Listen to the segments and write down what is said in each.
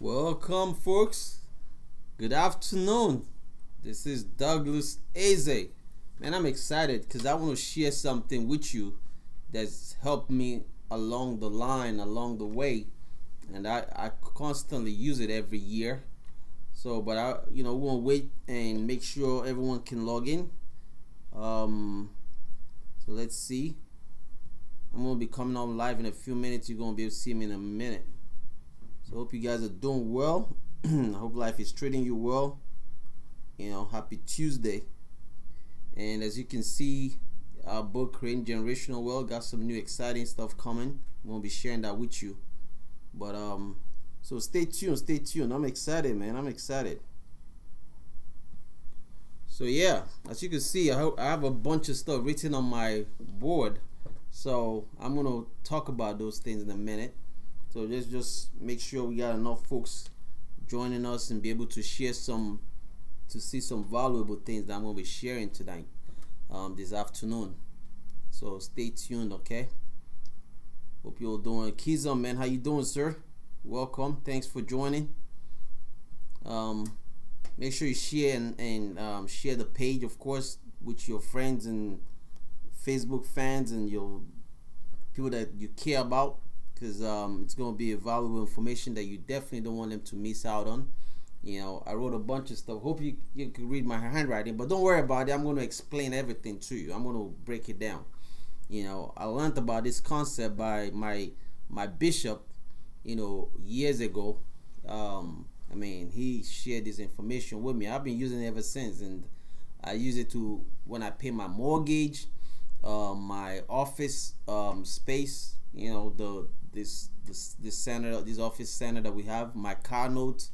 Welcome, folks. Good afternoon. This is Douglas Eze. Man, I'm excited because I want to share something with you that's helped me along the line, along the way, and I constantly use it every year. So, but we're gonna wait and make sure everyone can log in. So let's see. I'm gonna be coming on live in a few minutes. You're gonna be able to see me in a minute. So hope you guys are doing well. I hope life is treating you well. Happy Tuesday. And as you can see, our book Creating Generational Wealth got some new exciting stuff coming. I'm gonna be sharing that with you. But so stay tuned. I'm excited, man. I'm excited. So yeah, as you can see, I have a bunch of stuff written on my board. So I'm gonna talk about those things in a minute. So just make sure we got enough folks joining us and be able to share to see some valuable things that I'm gonna be sharing tonight, this afternoon. So stay tuned, okay? Hope you're doing. Kizam, man, how you doing, sir? Welcome. Thanks for joining. Make sure you share and share the page, of course, with your friends and Facebook fans and your people that you care about, because it's going to be a valuable information that you definitely don't want them to miss out on. I wrote a bunch of stuff. Hope you can read my handwriting, but don't worry about it. I'm going to explain everything to you. I'm going to break it down. I learned about this concept by my bishop, years ago. He shared this information with me. I've been using it ever since, and I use it to when I pay my mortgage, my office space, this center, this office center that we have, my car notes,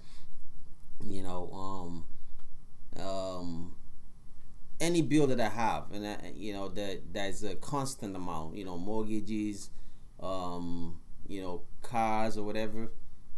any bill that I have, and that's a constant amount, mortgages, cars or whatever,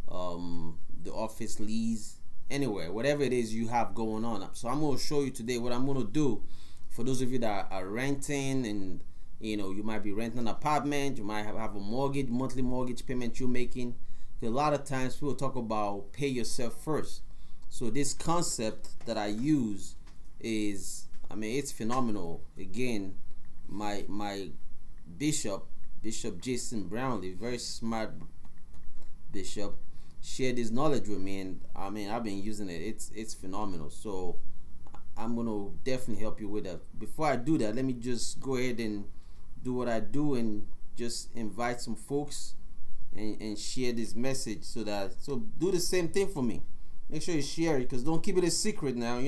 the office lease, anywhere, whatever it is you have going on. So I'm going to show you today what I'm going to do for those of you that are renting, and you might be renting an apartment, you might have a mortgage, monthly mortgage payment you're making. A lot of times people talk about pay yourself first. So this concept that I use is, it's phenomenal. Again, my Bishop Jason Brownlee, very smart bishop, shared his knowledge with me, and I've been using it. It's phenomenal. So I'm gonna definitely help you with that. Before I do that, let me just go ahead and do what I do and just invite some folks and share this message, so do the same thing for me. Make sure you share it, because don't keep it a secret now.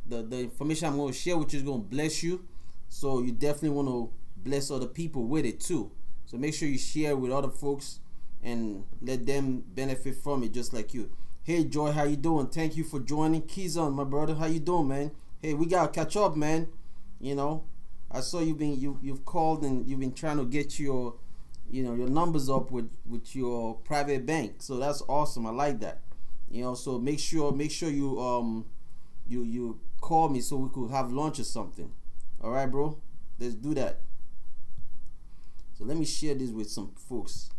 The information I'm going to share with you is going to bless you, so you definitely want to bless other people with it too. So make sure you share with other folks and let them benefit from it just like you. Hey Joy, how you doing? Thank you for joining. Kizon, my brother, how you doing, man? Hey, we gotta catch up, man. I saw you've called and you've been trying to get your your numbers up with your private bank. So that's awesome. I like that. So make sure you you call me so we could have lunch or something. All right, bro, let's do that. So let me share this with some folks.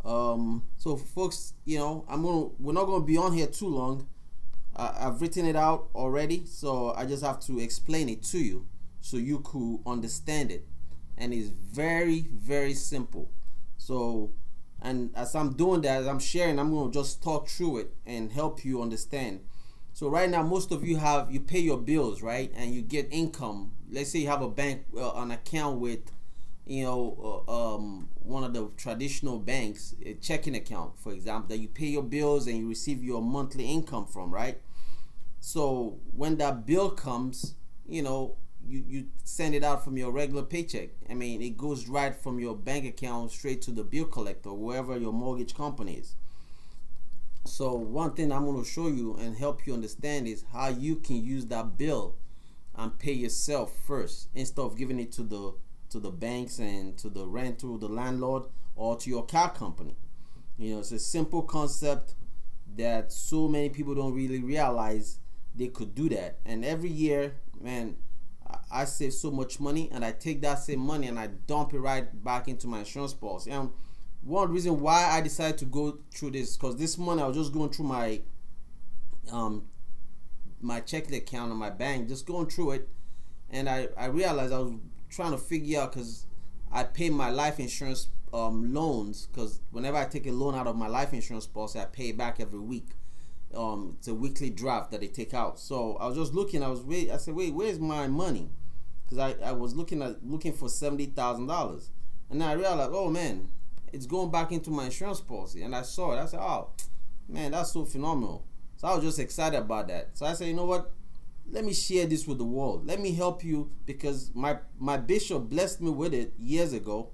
So folks, we're not gonna be on here too long. I've written it out already, so I just have to explain it to you so you could understand it. And it's very, very simple. So, and as I'm doing that, as I'm sharing, I'm going to just talk through it and help you understand. So right now, most of you pay your bills, right? And you get income. Let's say you have a bank, an account with, one of the traditional banks, a checking account, for example, that you pay your bills and you receive your monthly income from, right? So when that bill comes, you send it out from your regular paycheck. It goes right from your bank account straight to the bill collector, wherever your mortgage company is. So one thing I'm going to show you and help you understand is how you can use that bill and pay yourself first, instead of giving it to the banks and to the rental, the landlord, or to your car company. It's a simple concept that so many people don't really realize they could do that. And every year, man, I save so much money, and I take that same money and I dump it right back into my insurance policy. And one reason why I decided to go through this, because this morning I was just going through my my checking account on my bank, just going through it, and I realized I was trying to figure out, because I pay my life insurance loans, because whenever I take a loan out of my life insurance policy, I pay it back every week. It's a weekly draft that they take out. So I was just looking. I said, wait, where's my money? Because I was looking for $70,000, and then I realized, oh man, it's going back into my insurance policy. And I saw it. I said, oh man, that's so phenomenal. So I was just excited about that. So I said, you know what? Let me share this with the world. Let me help you, because my bishop blessed me with it years ago,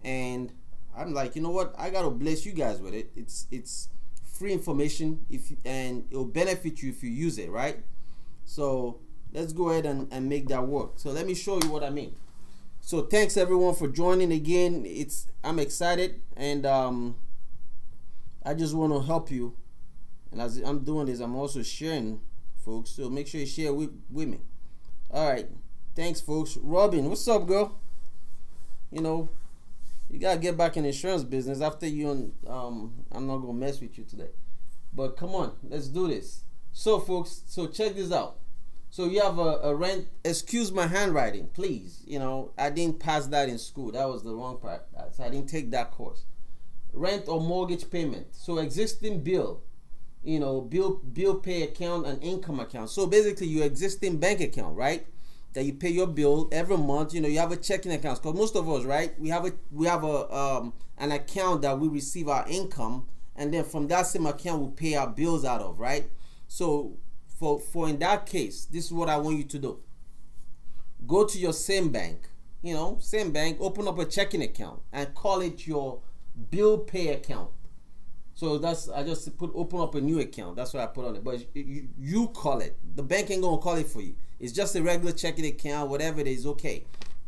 and I'm like, you know what? I gotta bless you guys with it. It's free information, and it'll benefit you if you use it, right? So let's go ahead and make that work. So let me show you what I mean. So thanks everyone for joining again. I'm excited, and I just want to help you. And as I'm doing this, I'm also sharing, folks. So make sure you share with me. All right, thanks, folks. Robin, what's up, girl? You know, you gotta get back in the insurance business after you. I'm not gonna mess with you today, but come on, let's do this. So, folks, so check this out. So you have a rent. Excuse my handwriting, please. You know, I didn't pass that in school. That was the wrong part. So I didn't take that course. Rent or mortgage payment. So existing bill. You know, bill pay account and income account. So basically your existing bank account, right? That you pay your bill every month. You know, you have a checking account, because most of us, right, we have an account that we receive our income, and then from that same account we pay our bills out of, right? So for in that case, this is what I want you to do. Go to your same bank, you know, same bank, open up a checking account and call it your bill pay account. So I just open up a new account. That's what I put on it. But you call it. The bank ain't gonna call it for you. It's just a regular checking account, whatever it is, okay.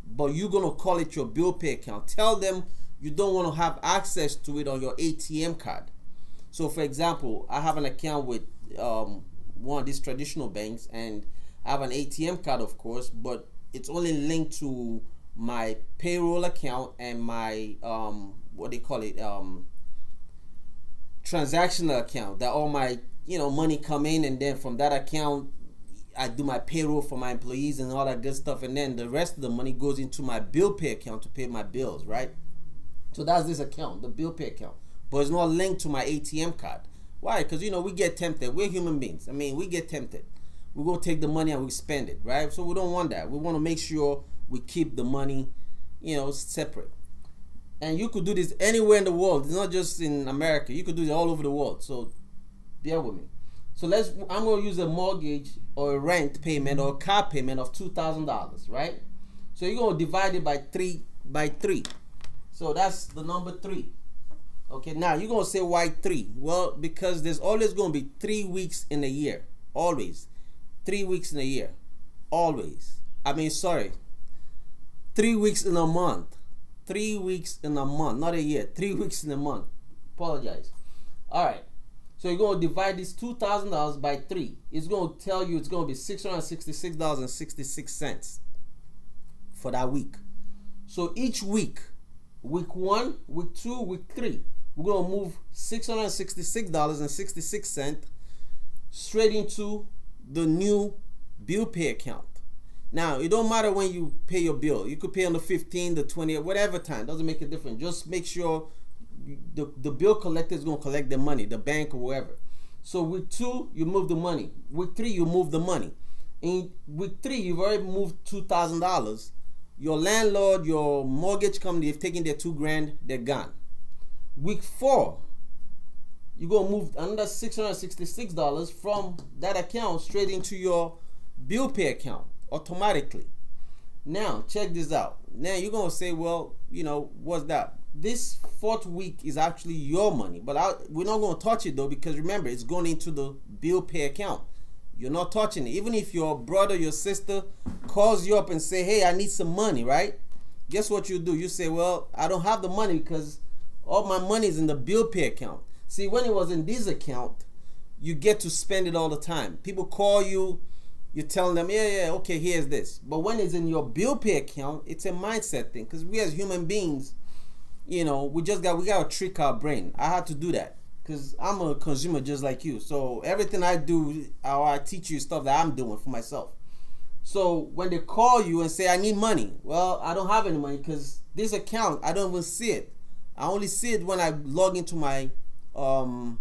But you're gonna call it your bill pay account. Tell them you don't want to have access to it on your ATM card. So for example, I have an account with one of these traditional banks, and I have an ATM card, of course, but it's only linked to my payroll account and my what they call it, transactional account, that all my money come in, and then from that account I do my payroll for my employees and all that good stuff, and then the rest of the money goes into my bill pay account to pay my bills, right? So that's this account, the bill pay account, but it's not linked to my ATM card. Why? Because we get tempted. We're human beings. I mean, we get tempted. We go take the money and we spend it, right? So we don't want that. We want to make sure we keep the money separate. And you could do this anywhere in the world. It's not just in America. You could do it all over the world. So bear with me. So I'm going to use a mortgage or a rent payment or a car payment of $2,000, right? So you're going to divide it by three. So that's the number 3. Okay, now you're going to say, why 3? Well, because there's always going to be 3 weeks in a year. Always. 3 weeks in a year. Always. 3 weeks in a month. 3 weeks in a month, not a year. 3 weeks in a month. Apologize. All right. So you're going to divide this $2,000 by 3. It's going to tell you it's going to be $666.66 for that week. So each week, week 1, week 2, week 3, we're going to move $666.66 straight into the new bill pay account. Now, it don't matter when you pay your bill. You could pay on the 15th, the 20th, whatever time. Doesn't make a difference. Just make sure the bill collector is going to collect the money, the bank or wherever. So week 2, you move the money. Week 3, you move the money. In week 3, you've already moved $2,000. Your landlord, your mortgage company, they've taken their $2,000, they're gone. Week 4, you're going to move another $666 from that account straight into your bill pay account automatically. Now, check this out. Now, you're going to say, well, what's that? This 4th week is actually your money, but we're not going to touch it though, because remember, it's going into the bill pay account. You're not touching it. Even if your brother, your sister calls you up and say, hey, I need some money, right? Guess what you do? You say, well, I don't have the money because all my money is in the bill pay account. See, when it was in this account, you get to spend it all the time. People call you, you're telling them, yeah, okay, here's this. But when it's in your bill pay account, it's a mindset thing, because we as human beings, you know, we gotta trick our brain. I had to do that because I'm a consumer just like you. So everything I do, I teach you stuff that I'm doing for myself. So when they call you and say I need money, well, I don't have any money because this account, I don't even see it. I only see it when I log into my online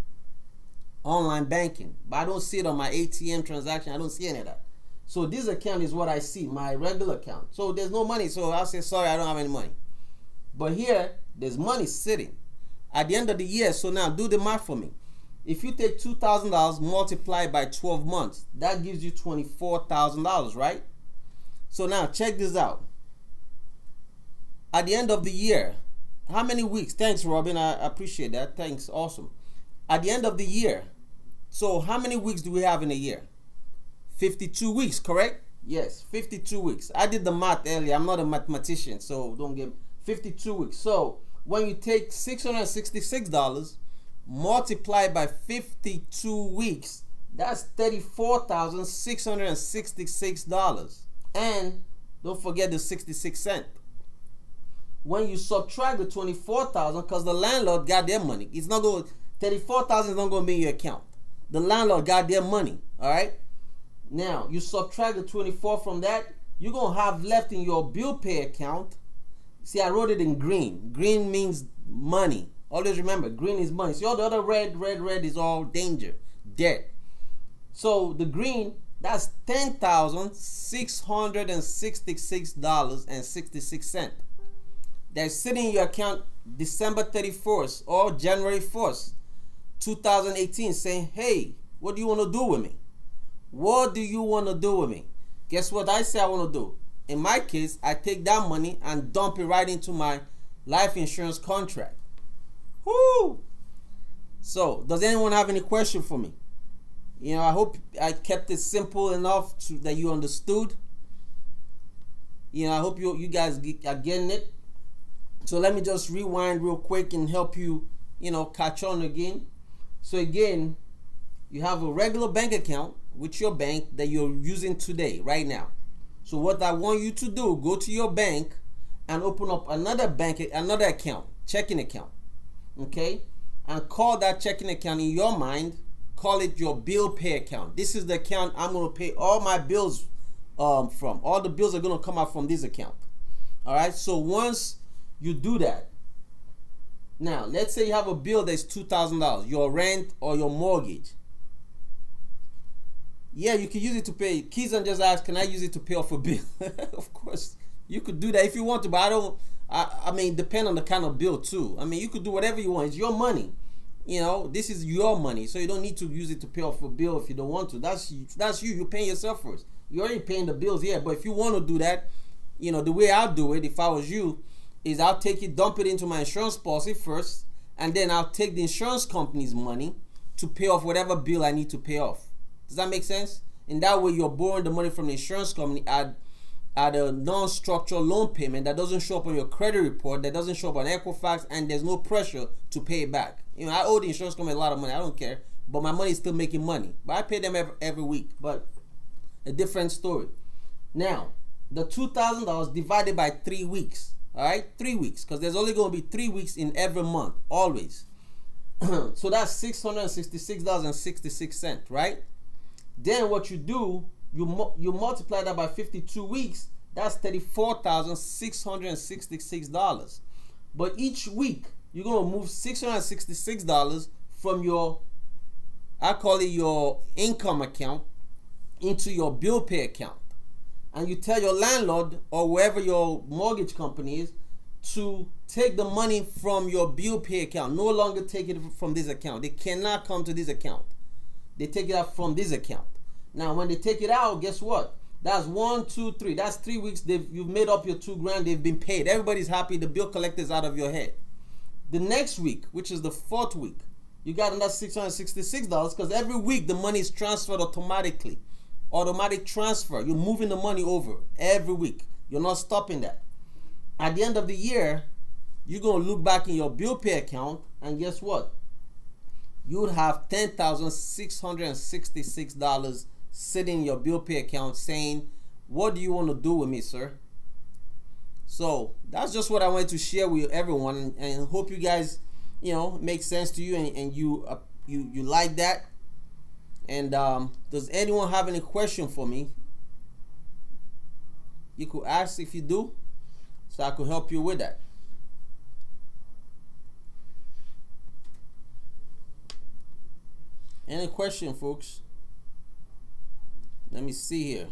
banking, but I don't see it on my ATM transaction. I don't see any of that. So this account is what I see, my regular account. So there's no money. So I'll say, sorry, I don't have any money. But here, there's money sitting at the end of the year. So now do the math for me. If you take $2,000 multiplied by 12 months, that gives you $24,000, right? So now check this out. At the end of the year, how many weeks? Thanks, Robin. I appreciate that. Thanks. Awesome. At the end of the year, so how many weeks do we have in a year? 52 weeks, correct? Yes, 52 weeks. I did the math earlier. I'm not a mathematician, so don't get 52 weeks. So when you take $666 multiplied by 52 weeks, that's $34,666. And don't forget the 66 cents. When you subtract the 24,000, because the landlord got their money, it's not going. 34,000 is not going to be in your account. The landlord got their money. All right. Now you subtract the 24 from that, you're going to have left in your bill pay account. See, I wrote it in green. Green means money. Always remember, green is money. See, all the other red is all danger, debt. So the green, that's $10,666.66. That's sitting in your account December 31st or January 1st, 2018, saying, hey, what do you want to do with me? What do you want to do with me? Guess what I say I want to do? In my case, I take that money and dump it right into my life insurance contract. Woo! So, does anyone have any question for me? You know, I hope I kept it simple enough that you understood. You know, I hope you guys are getting it. So let me just rewind real quick and help you, you know, catch on again. So again, you have a regular bank account with your bank that you're using today, right now. So what I want you to do, go to your bank and open up another account, checking account, okay? And call that checking account in your mind, call it your bill pay account. This is the account I'm going to pay all my bills from. All the bills are going to come out from this account. All right, so once you do that, now let's say you have a bill that's $2,000, your rent or your mortgage. Yeah, you can use it to pay. Keizan just asked, can I use it to pay off a bill? Of course, you could do that if you want to, but I mean, depend on the kind of bill too. I mean, you could do whatever you want. It's your money. You know, this is your money, so you don't need to use it to pay off a bill if you don't want to. That's you. You're paying yourself first. You're already paying the bills here, but if you want to do that, you know, the way I'll do it, if I was you, is I'll take it, dump it into my insurance policy first, and then I'll take the insurance company's money to pay off whatever bill I need to pay off. Does that make sense? In that way, you're borrowing the money from the insurance company at a non-structured loan payment that doesn't show up on your credit report, that doesn't show up on Equifax, and there's no pressure to pay it back. You know, I owe the insurance company a lot of money. I don't care, but my money is still making money. But I pay them every week. But a different story. Now, the $2,000 divided by 3 weeks. All right, 3 weeks, because there's only going to be 3 weeks in every month, always. So that's $666.66, right? Then what you do, you multiply that by 52 weeks. That's $34,666. But each week you're gonna move $666 from your, I call it your income account, into your bill pay account, and you tell your landlord or wherever your mortgage company is to take the money from your bill pay account. No longer take it from this account. They cannot come to this account. They take it out from this account. Now, when they take it out, guess what? That's 1, 2, 3. That's 3 weeks. You've made up your $2,000. They've been paid. Everybody's happy. The bill collector's out of your head. The next week, which is the 4th week, you got another $666 because every week the money is transferred automatically. Automatic transfer. You're moving the money over every week. You're not stopping that. At the end of the year, you're going to look back in your bill pay account, and guess what? You would have $10,666 sitting in your bill pay account saying, what do you want to do with me, sir? So that's just what I wanted to share with everyone, and hope you guys, you know, make sense to you, and you like that. And does anyone have any question for me? You could ask if you do, so I could help you with that. Any question, folks? Let me see here.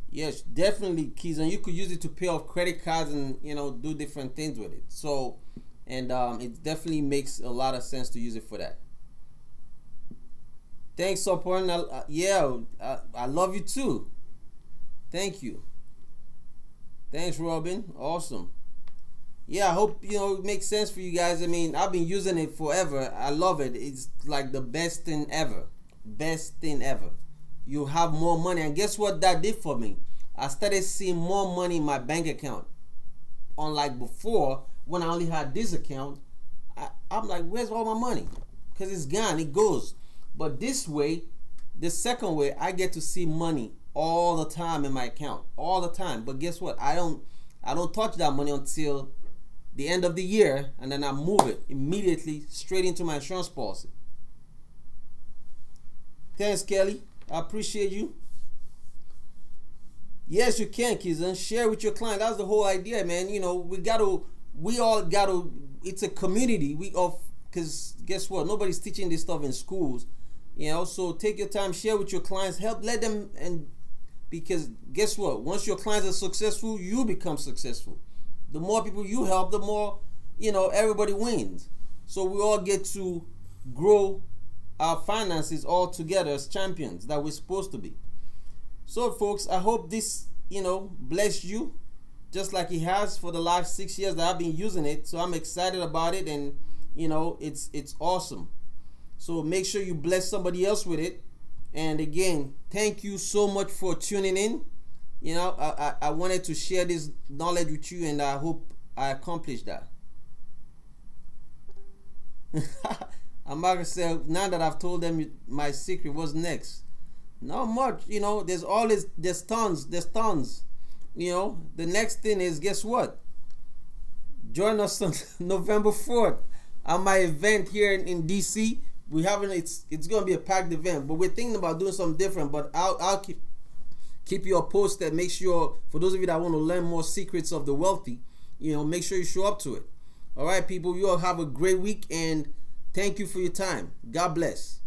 Yes, definitely, Keys, and you could use it to pay off credit cards and, you know, do different things with it. So, and it definitely makes a lot of sense to use it for that. Thanks, Sopon. Yeah, I love you too. Thank you. Thanks, Robin. Awesome. Yeah, I hope, you know, it makes sense for you guys. I mean, I've been using it forever. I love it. It's like the best thing ever. Best thing ever. You have more money, and guess what that did for me? I started seeing more money in my bank account. Unlike before, when I only had this account, I'm like, where's all my money? Because it's gone, it goes. But this way, the second way, I get to see money all the time in my account, all the time. But guess what? I don't touch that money until the end of the year, and then I move it immediately straight into my insurance policy. Thanks, Kelly. I appreciate you. Yes, you can, Kizan. Share with your client. That's the whole idea, man. You know, we all gotta, it's a community. Because guess what? Nobody's teaching this stuff in schools. You know, so take your time, share with your clients, help, let them, and because guess what? Once your clients are successful, you become successful. The more people you help, the more, you know, everybody wins. So we all get to grow our finances all together as champions that we're supposed to be. So folks, I hope this, you know, blessed you just like it has for the last 6 years that I've been using it. So I'm excited about it, and you know, it's awesome. So make sure you bless somebody else with it. And again, thank you so much for tuning in. You know, I wanted to share this knowledge with you, and I hope I accomplished that. I'm not gonna say, now that I've told them my secret, what's next? Not much, you know. There's tons. You know, the next thing is, guess what? Join us on November 4th at my event here in DC. It's gonna be a packed event, but we're thinking about doing something different. But I'll keep you posted. Make sure, for those of you that want to learn more secrets of the wealthy, you know, make sure you show up to it. All right, people, you all have a great week, and thank you for your time. God bless.